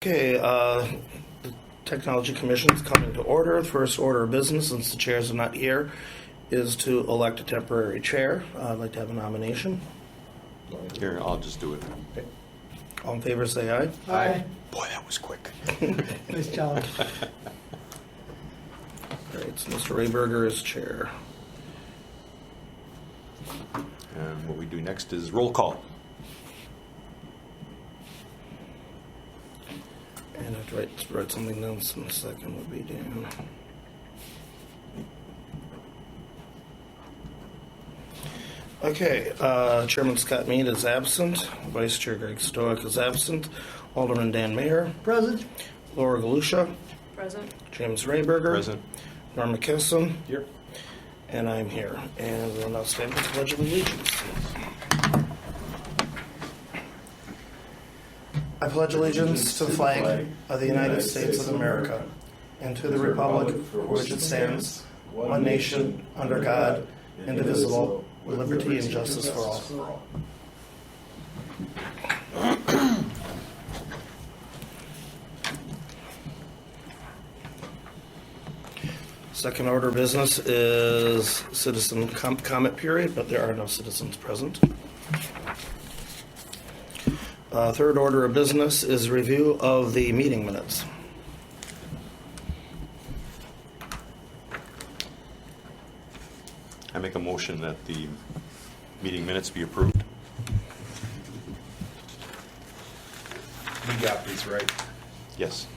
Okay, the Technology Commission is coming to order. The first order of business, since the chairs are not here, is to elect a temporary chair. I'd like to have a nomination. Here, I'll just do it. Okay. All in favor, say aye. Aye. Boy, that was quick. Nice job. All right, so Mr. Rayberger is chair. And what we do next is roll call. And I have to write something down. So the second would be Dan. Okay, Chairman Scott Mead is absent. Vice Chair Greg Stoic is absent. Alderman Dan Mayer. Present. Laura Galusha. Present. James Rayberger. Present. Norm McKesson. Here. And I'm here. And we'll now stand for the Pledge of Allegiance. I pledge allegiance to the flag of the United States of America and to the republic for which it stands, one nation, under God, indivisible, with liberty and justice for all. Second order of business is citizen comment period, but there are no citizens present. Third order of business is review of the meeting minutes. I make a motion that the meeting minutes be approved. You got these right. Yes.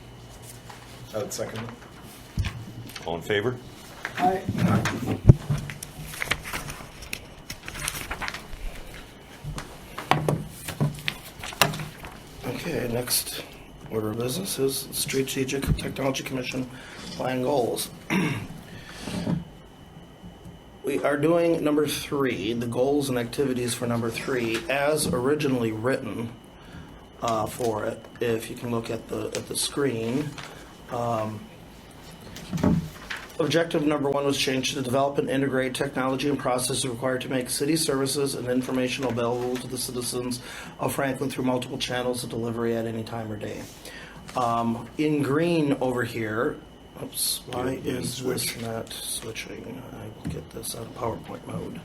I would second it. All in favor? Aye. Okay, next order of business is Strategic Technology Commission plan goals. We are doing number 3, the goals and activities for number 3, as originally written for it. If you can look at the screen. Objective number 1 was changed to develop and integrate technology and processes required to make city services and information available to the citizens of Franklin through multiple channels of delivery at any time or day. In green over here, oops, why is this not switching? I will get this out of PowerPoint mode.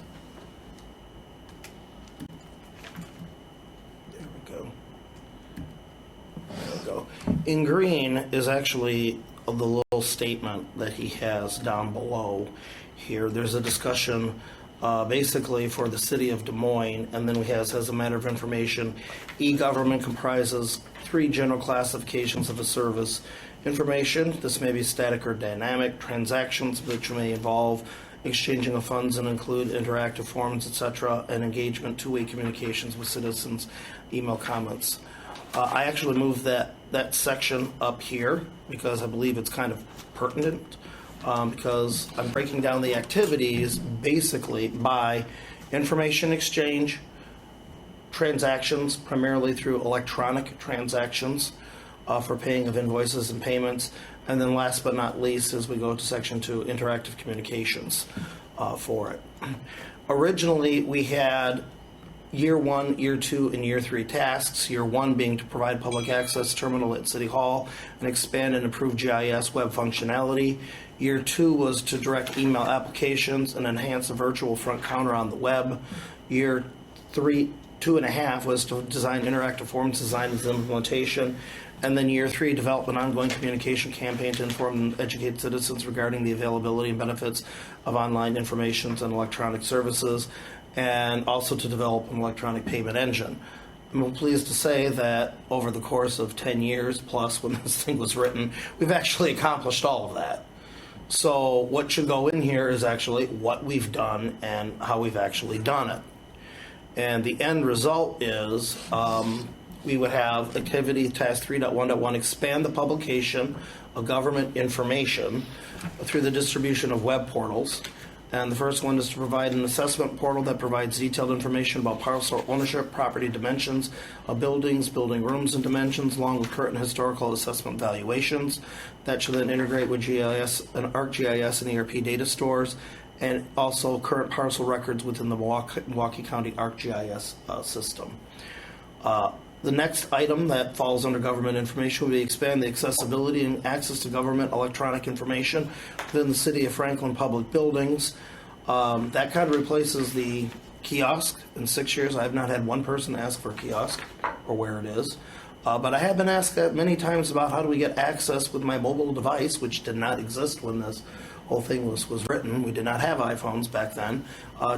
There we go. There we go. In green is actually of the little statement that he has down below here. There's a discussion basically for the city of Des Moines, and then we have, as a matter of information, e-government comprises 3 general classifications of a service. Information, this may be static or dynamic. Transactions, which may involve exchanging of funds and include interactive forms, etc., and engagement, two-way communications with citizens, email comments. I actually moved that section up here because I believe it's kind of pertinent because I'm breaking down the activities basically by information exchange, transactions, primarily through electronic transactions for paying of invoices and payments, and then last but not least, as we go to section 2, interactive communications for it. Originally, we had Year 1, Year 2, and Year 3 tasks. Year 1 being to provide public access terminal at City Hall and expand and improve GIS web functionality. Year 2 was to direct email applications and enhance the virtual front counter on the web. Year 3, 2.5 was to design interactive forms design and implementation. And then Year 3, develop an ongoing communication campaign to inform and educate citizens regarding the availability and benefits of online information and electronic services, and also to develop an electronic payment engine. I'm pleased to say that over the course of 10 years plus when this thing was written, we've actually accomplished all of that. So what should go in here is actually what we've done and how we've actually done it. And the end result is we would have activity task 3.1.1, expand the publication of government information through the distribution of web portals. And the first one is to provide an assessment portal that provides detailed information about parcel ownership, property dimensions of buildings, building rooms and dimensions, along with current and historical assessment valuations. That should then integrate with GIS and ArcGIS and ERP data stores, and also current parcel records within the Milwaukee County ArcGIS system. The next item that falls under government information would be expand the accessibility and access to government electronic information within the City of Franklin public buildings. That kind of replaces the kiosk. In 6 years, I have not had one person ask for a kiosk or where it is. But I have been asked many times about how do we get access with my mobile device, which did not exist when this whole thing was written. We did not have iPhones back then,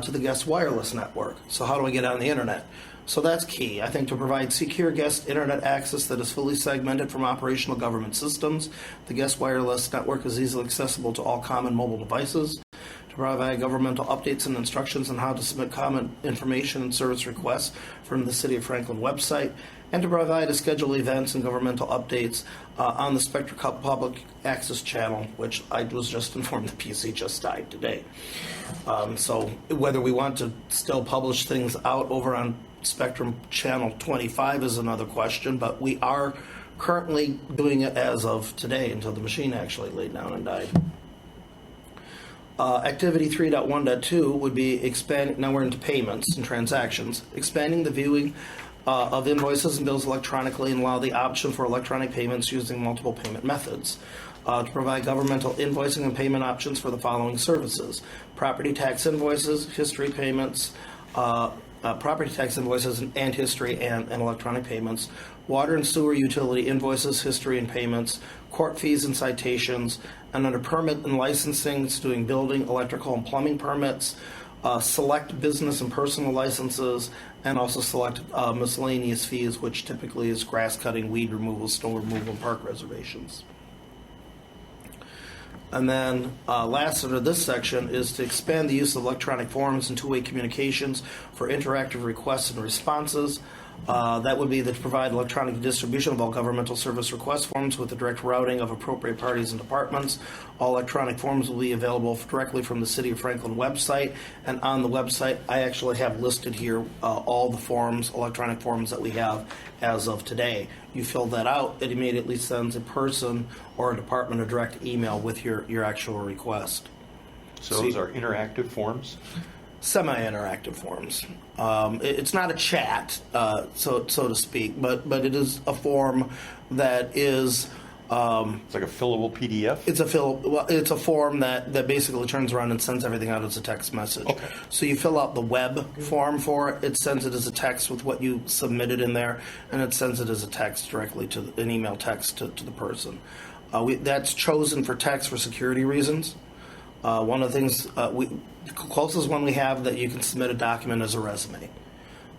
to the guest wireless network. So how do I get on the internet? So that's key, I think, to provide secure guest internet access that is fully segmented from operational government systems. The guest wireless network is easily accessible to all common mobile devices. To provide governmental updates and instructions on how to submit common information and service requests from the City of Franklin website, and to provide to schedule events and governmental updates on the Spectra Public Access Channel, which I was just informed the PC just died today. So whether we want to still publish things out over on Spectrum Channel 25 is another question, but we are currently doing it as of today until the machine actually laid down and died. Activity 3.1.2 would be expanding, now we're into payments and transactions, expanding the viewing of invoices and bills electronically and allow the option for electronic payments using multiple payment methods. To provide governmental invoicing and payment options for the following services: property tax invoices, history payments, property tax invoices and history and electronic payments, water and sewer utility invoices, history and payments, court fees and citations, and under permit and licensing, it's doing building, electrical, and plumbing permits, select business and personal licenses, and also select miscellaneous fees, which typically is grass cutting, weed removal, snow removal, and park reservations. And then last under this section is to expand the use of electronic forms and two-way communications for interactive requests and responses. That would be to provide electronic distribution of all governmental service request forms with the direct routing of appropriate parties and departments. All electronic forms will be available directly from the City of Franklin website. And on the website, I actually have listed here all the forms, electronic forms that we have as of today. You fill that out, it immediately sends a person or a department a direct email with your actual request. So those are interactive forms? Semi-interactive forms. It's not a chat, so to speak, but it is a form that is. It's like a fillable PDF? It's a form that basically turns around and sends everything out as a text message. Okay. So you fill out the web form for it. It sends it as a text with what you submitted in there, and it sends it as a text directly to an email text to the person. That's chosen for text for security reasons. One of the things, the closest one we have that you can submit a document as a resume.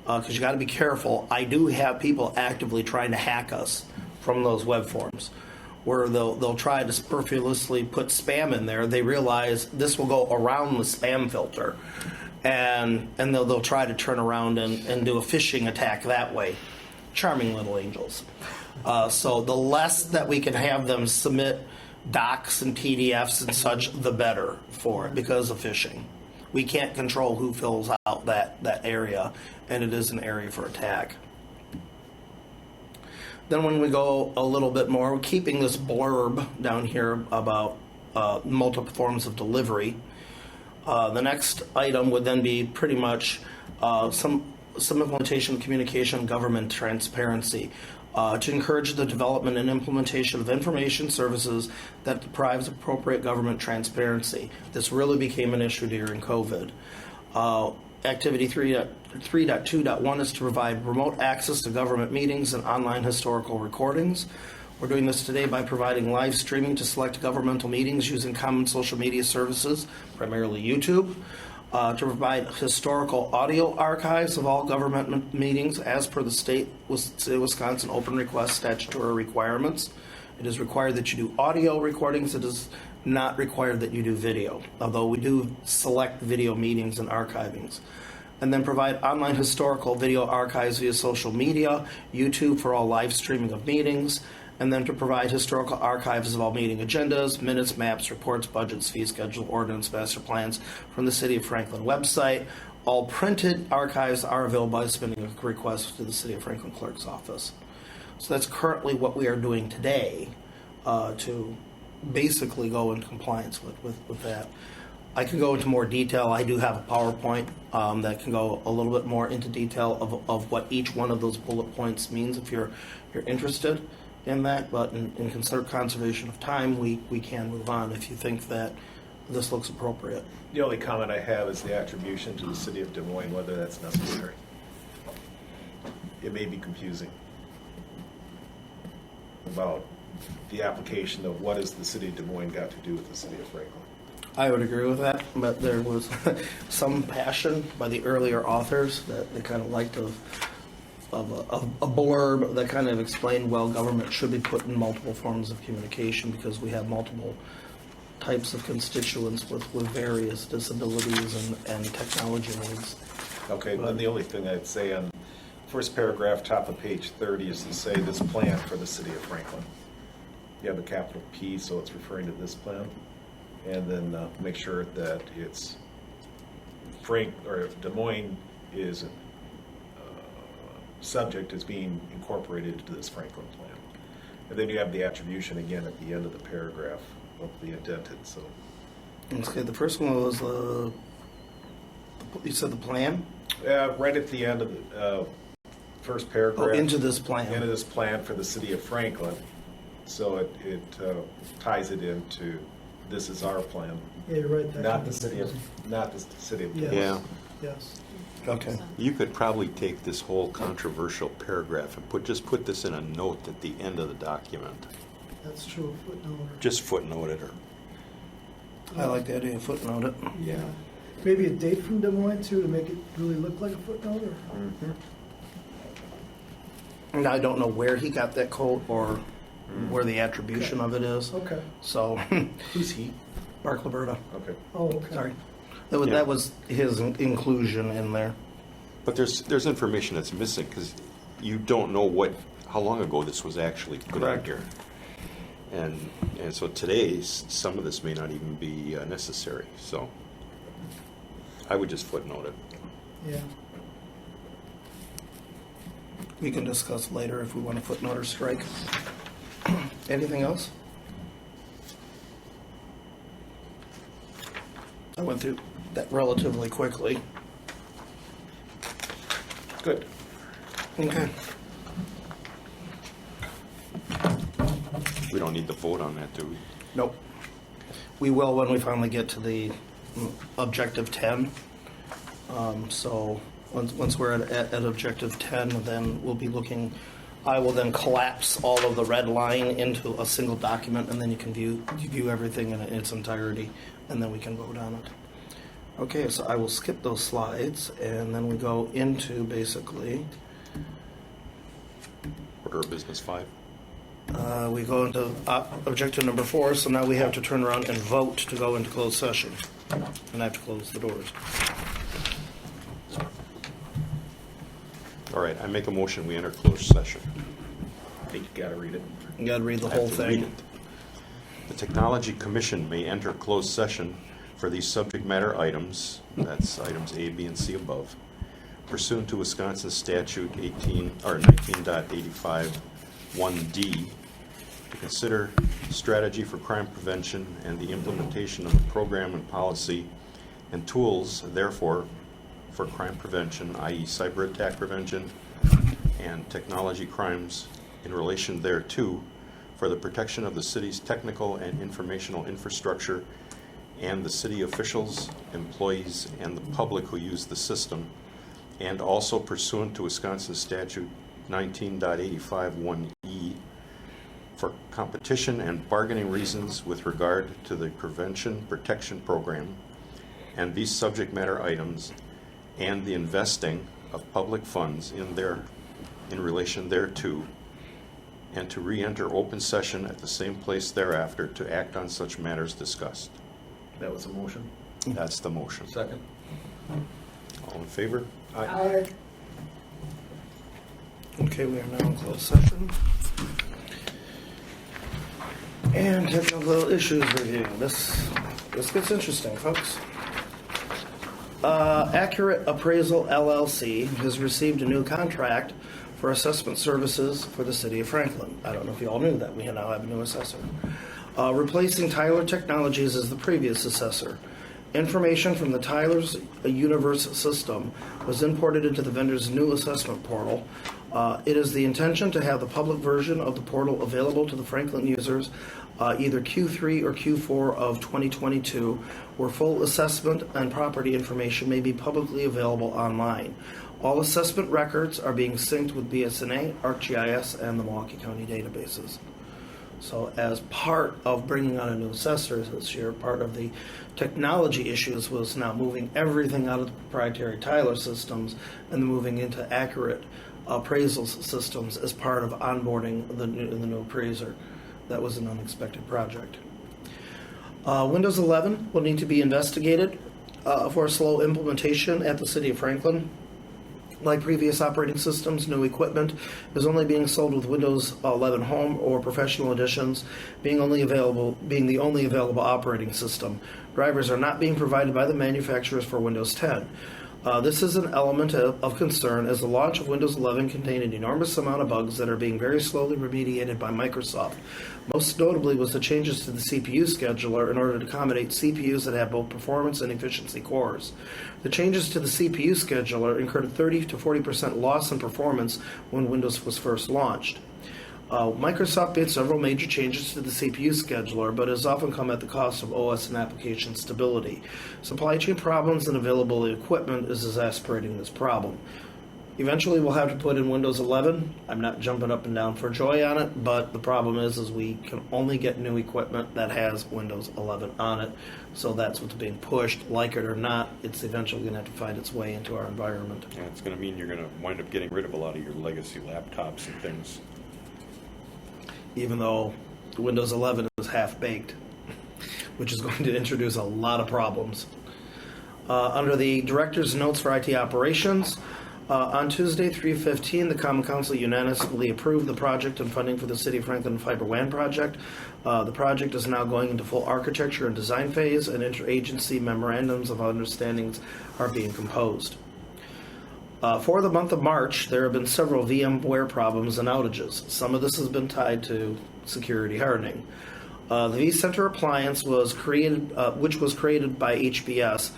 Because you got to be careful. I do have people actively trying to hack us from those web forms, where they'll try to superfluously put spam in there. They realize this will go around the spam filter, and they'll try to turn around and do a phishing attack that way. Charming little angels. So the less that we can have them submit docs and PDFs and such, the better for it because of phishing. We can't control who fills out that area, and it is an area for attack. Then when we go a little bit more, we're keeping this blurb down here about multiple forms of delivery. The next item would then be pretty much some implementation of communication, government transparency. To encourage the development and implementation of information services that deprives appropriate government transparency. This really became an issue during COVID. Activity 3.2.1 is to provide remote access to government meetings and online historical recordings. We're doing this today by providing live streaming to select governmental meetings using common social media services, primarily YouTube. To provide historical audio archives of all government meetings as per the state Wisconsin open request statutory requirements. It is required that you do audio recordings. It is not required that you do video, although we do select video meetings and archivings. And then provide online historical video archives via social media, YouTube for all live streaming of meetings, and then to provide historical archives of all meeting agendas, minutes, maps, reports, budgets, fee schedule, ordinance, master plans from the City of Franklin website. All printed archives are available by submitting a request to the City of Franklin Clerk's office. So that's currently what we are doing today to basically go in compliance with that. I can go into more detail. I do have a PowerPoint that can go a little bit more into detail of what each one of those bullet points means if you're interested in that. But in conservation of time, we can move on if you think that this looks appropriate. The only comment I have is the attribution to the city of Des Moines, whether that's necessary. It may be confusing about the application of what has the city of Des Moines got to do with the city of Franklin. I would agree with that, but there was some passion by the earlier authors that they kind of liked of a blurb that kind of explained, well, government should be put in multiple forms of communication because we have multiple types of constituents with various disabilities and technology needs. Okay, then the only thing I'd say on first paragraph, top of page 30, is to say this plan for the city of Franklin. You have a capital P, so it's referring to this plan. And then make sure that it's Des Moines is subject as being incorporated into this Franklin plan. And then you have the attribution again at the end of the paragraph of the indented. So Okay, the first one was you said the plan? right at the end of the first paragraph. Oh, into this plan. Into this plan for the city of Franklin. So it ties it into this is our plan, Yeah, you're right. that not can the be city of confusing. Des Yes. Moines. Yeah, Yes. Okay. you could probably take this whole controversial paragraph and just put this in a note at the end of the document. That's true. Footnote. Just footnote it, or I like the idea of footnote it. Yeah. Maybe a date from Des Moines too to make it really look like a footnote. Or? Mhm. And I don't know where he got that quote or where the attribution of it is. Okay. So, Who's he? Mark Liberta. Okay. Oh, okay. Sorry. Yeah. That was his inclusion in there. but there's information that's missing because you don't know how long ago this was actually put out Correct. here, and so today some of this may not even be necessary. So I would just footnote it. Yeah. We can discuss later if we want to footnote or strike. Anything else? I went through that relatively quickly. Good. Okay. We don't need to vote on that, do we? Nope. We will when we finally get to the objective 10. So once we're at objective 10, then we'll be looking. I will then collapse all of the red line into a single document, and then you can view everything in its entirety, and then we can vote on it. Okay, so I will skip those slides, and then we go into basically. Order of business 5. We go into objective number 4, so now we have to turn around and vote to go into closed session. And I have to close the doors. All right, I make a motion, we enter closed session. I think you gotta read it. You gotta read the I have whole to read thing. it. The Technology Commission may enter closed session for these subject matter items, that's items A, B, and C above, pursuant to Wisconsin Statute 19.85(1)D, to consider strategy for crime prevention and the implementation of a program and policy and tools, therefore, for crime prevention, i.e. cyber attack prevention and technology crimes in relation thereto, for the protection of the city's technical and informational infrastructure and the city officials, employees, and the public who use the system, and also pursuant to Wisconsin Statute 19.85(1)E, for competition and bargaining reasons with regard to the Prevention Protection Program and these subject matter items and the investing of public funds in relation thereto, and to re-enter open session at the same place thereafter to act on such matters discussed. That was a motion. That's the motion. Second. All in favor? Aye. Okay, we are now in closed session. And technical issues review. This gets interesting, folks. Accurate Appraisal LLC has received a new contract for assessment services for the city of Franklin. I don't know if you all knew that. We now have a new assessor. Replacing Tyler Technologies as the previous assessor. Information from the Tyler's Universe system was imported into the vendor's new assessment portal. It is the intention to have the public version of the portal available to the Franklin users either Q3 or Q4 of 2022, where full assessment and property information may be publicly available online. All assessment records are being synced with BSNA, ArcGIS, and the Milwaukee County databases. So as part of bringing on a new assessor this year, part of the technology issues was now moving everything out of the proprietary Tyler systems and moving into accurate appraisal systems as part of onboarding the new appraiser. That was an unexpected project. Windows 11 will need to be investigated for slow implementation at the City of Franklin. Like previous operating systems, new equipment is only being sold with Windows 11 Home or Professional Editions being the only available operating system. Drivers are not being provided by the manufacturers for Windows 10. This is an element of concern as the launch of Windows 11 contained an enormous amount of bugs that are being very slowly remediated by Microsoft. Most notably was the changes to the CPU scheduler in order to accommodate CPUs that have both performance and efficiency cores. The changes to the CPU scheduler incurred a 30 to 40% loss in performance when Windows was first launched. Microsoft made several major changes to the CPU scheduler, but has often come at the cost of OS and application stability. Supply chain problems and availability of equipment is exasperating this problem. Eventually, we'll have to put in Windows 11. I'm not jumping up and down for joy on it, but the problem is we can only get new equipment that has Windows 11 on it. So that's what's being pushed. Like it or not, it's eventually going to have to find its way into our environment. Yeah, it's going to mean you're going to wind up getting rid of a lot of your legacy laptops and things. Even though Windows 11 is half-baked, which is going to introduce a lot of problems. Under the Director's Notes for IT Operations, on Tuesday, 3/15, the Common Council unanimously approved the project and funding for the City of Franklin Fiber WAN project. The project is now going into full architecture and design phase, and interagency memorandums of understandings are being composed. For the month of March, there have been several VMware problems and outages. Some of this has been tied to security hardening. The vCenter appliance was created, which was created by HBS,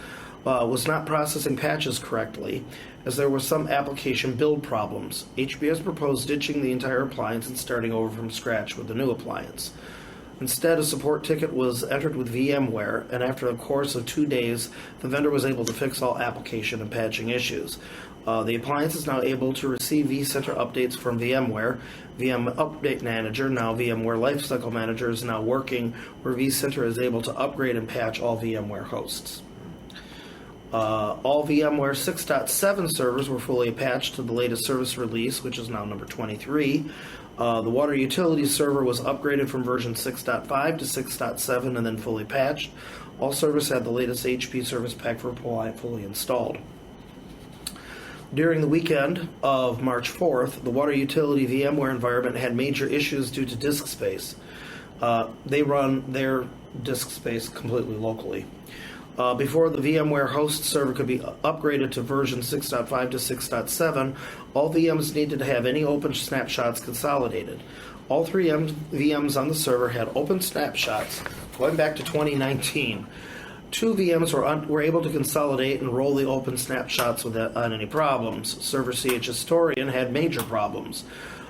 was not processing patches correctly, as there were some application build problems. HBS proposed ditching the entire appliance and starting over from scratch with the new appliance. Instead, a support ticket was entered with VMware, and after a course of 2 days, the vendor was able to fix all application and patching issues. The appliance is now able to receive vCenter updates from VMware. VM Update Manager, now VMware Lifecycle Manager, is now working, where vCenter is able to upgrade and patch all VMware hosts. All VMware 6.7 servers were fully patched to the latest service release, which is now number 23. The water utilities server was upgraded from version 6.5 to 6.7 and then fully patched. All servers had the latest HP Service Pack for fully installed. During the weekend of March 4th, the water utility VMware environment had major issues due to disk space. They run their disk space completely locally. Before the VMware host server could be upgraded to version 6.5 to 6.7, all VMs needed to have any open snapshots consolidated. All three VMs on the server had open snapshots going back to 2019. 2 VMs were able to consolidate and roll the open snapshots without any problems. Server CH Historian had major problems.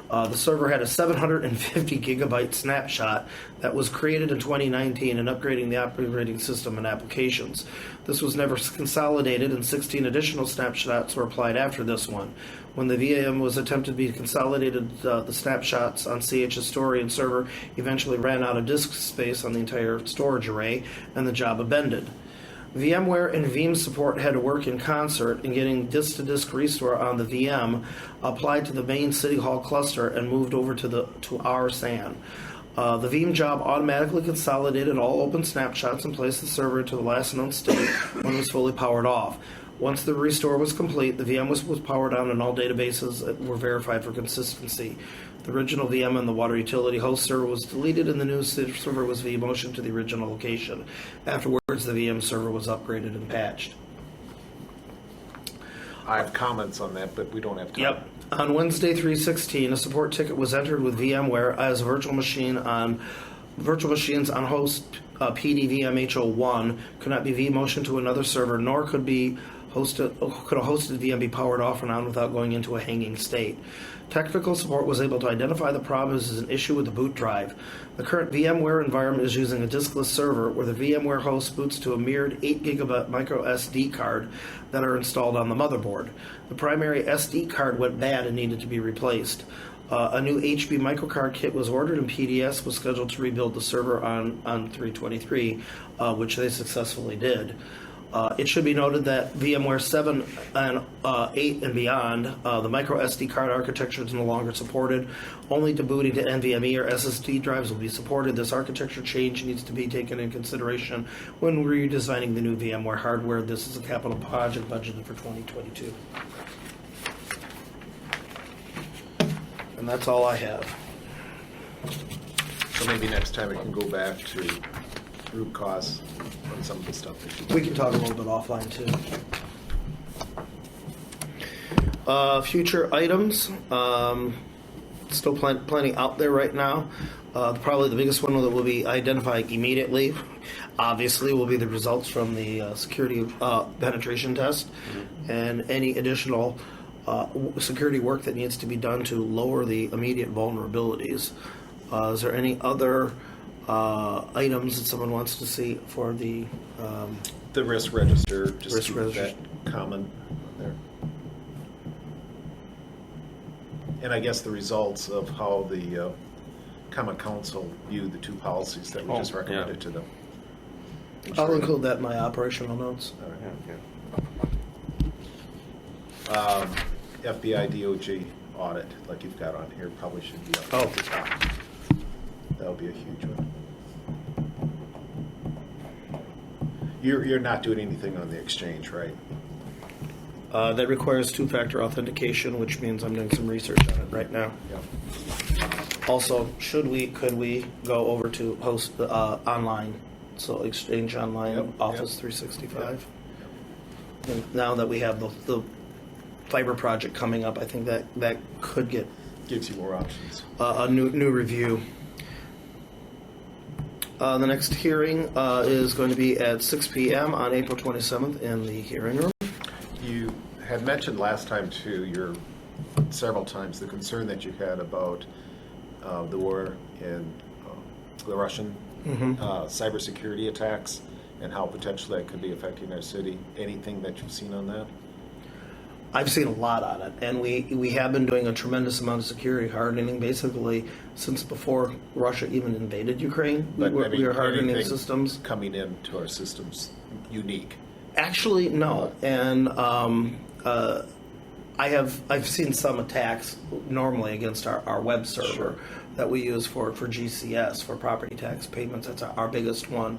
The server had a 750 gigabyte snapshot that was created in 2019 and upgrading the operating system and applications. This was never consolidated, and 16 additional snapshots were applied after this one. When the VM was attempted to be consolidated, the snapshots on CH Historian server eventually ran out of disk space on the entire storage array, and the job abandoned. VMware and Veeam support had to work in concert in getting disk-to-disk restore on the VM applied to the main City Hall cluster and moved over to our SAN. The Veeam job automatically consolidated all open snapshots and placed the server to the last known state when it was fully powered off. Once the restore was complete, the VM was powered on and all databases were verified for consistency. The original VM and the water utility host server was deleted, and the new server was vMotion to the original location. Afterwards, the VM server was upgraded and patched. I have comments on that, but we don't have time. Yep. On Wednesday, 3/16, a support ticket was entered with VMware as a virtual machine on virtual machines on host PDVMH01 could not be vMotion to another server, nor could a hosted VM be powered off and on without going into a hanging state. Technical support was able to identify the problem as an issue with the boot drive. The current VMware environment is using a diskless server where the VMware host boots to a mirrored 8 gigabit micro SD card that are installed on the motherboard. The primary SD card went bad and needed to be replaced. A new HB microcard kit was ordered, and PDS was scheduled to rebuild the server on 3/23, which they successfully did. It should be noted that VMware 7 and 8 and beyond, the micro SD card architecture is no longer supported. Only debooting to NVMe or SSD drives will be supported. This architecture change needs to be taken into consideration when redesigning the new VMware hardware. This is a capital project budgeted for 2022. And that's all I have. So maybe next time it can go back to root cause on some of the stuff that you. We can talk a little bit offline too. Future items, still plenty out there right now. Probably the biggest one that will be identified immediately, obviously, will be the results from the security penetration test and any additional security work that needs to be done to lower the immediate vulnerabilities. Is there any other items that someone wants to see for the risk register, just risk keep register. that common there. And I guess the results of how the Common Council viewed the two policies that we just recommended to them. I'll include that in my operational notes. All right. Yeah. FBI DOJ audit, like you've got on here, probably should be up Oh. at the top. That'll be a huge one. You're not doing anything on the exchange, right? That requires two-factor authentication, which means I'm doing some research on it right now. Yeah. Also, could we go over to host online, so Exchange Online, Yep, Office 365? And now that we have the fiber project coming up, I think that could get Gives you more options. a new review. The next hearing is going to be at 6 p.m. on April 27th in the hearing room. You had mentioned last time too, several times, the concern that you had about the war and the Russian cybersecurity attacks and how potentially that could be affecting our city. Anything that you've seen on that? I've seen a lot on it, and we have been doing a tremendous amount of security hardening, basically since before Russia even invaded Ukraine. We were hardening anything systems. coming into our systems unique. Actually, no, and I've seen some attacks normally against our web server Sure. that we use for GCS, for property tax payments. That's our biggest one.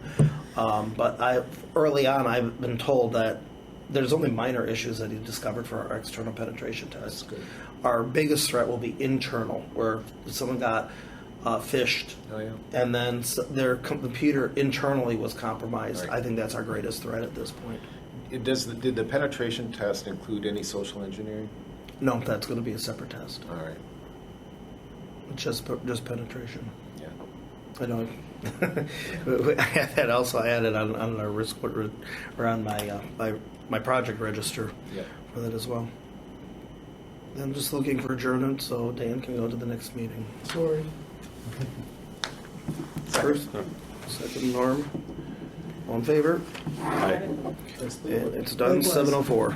But early on I've been told that there's only minor issues that he discovered for our external penetration tests. That's good. Our biggest threat will be internal, where someone got phished, Oh, yeah. and then their computer internally was compromised. Right. I think that's our greatest threat at this point. Did the penetration test include any social engineering? No, that's going to be a separate test. All right. Just penetration. Yeah. I don't. I had that also added on our risk or on my project register Yeah. for that as well. I'm just looking for adjournment so Dan can go to the next meeting. Sorry. First, second, Norm. All in favor? Aye. And it's done. 7:04.